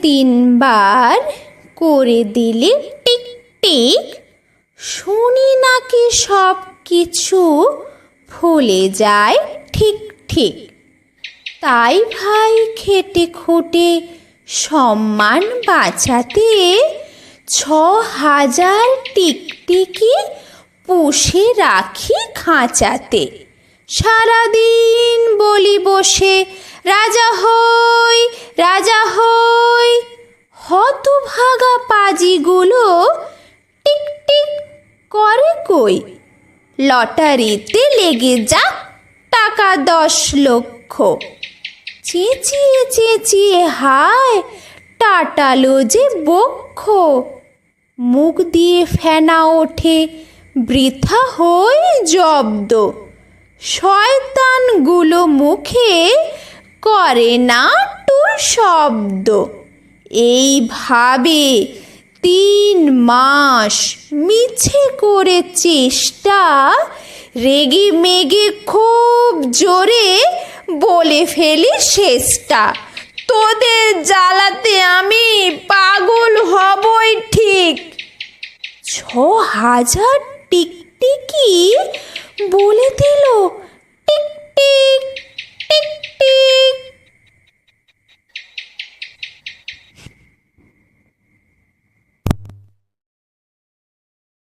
তিনবার করে দিলে টিক টিক, শুনি নাকি সব কিছু ভুলে যায় ঠিক ঠিক। তাই ভাই খেটে খুঁটে সম্মান বাঁচাতে ৬,০০০ টিকটিকি পুষে রাখি খাঁচাতে। সারাদিন বলি বসে রাজা হই রাজা হই, হতভাগা পাজিগুলো টিক টিক করে কই। লটারিতে লেগে যাক টাকা ১০ লক্ষ, চেঁচিয়ে চেঁচিয়ে হায় টাটালো যে বক্ষ। মুখ দিয়ে ফেনা ওঠে বৃথা হয়ে জব্দ, শয়তানগুলো মুখে করে না টুর শব্দ। এইভাবে ৩ মাস মিছে করে চেষ্টা, রেগে মেগে খুব জোরে বলে ফেলি শেষটা। তোদের জ্বালাতে আমি পাগল হবই ঠিক। ৬,০০০ টিকটিকি বলে দিল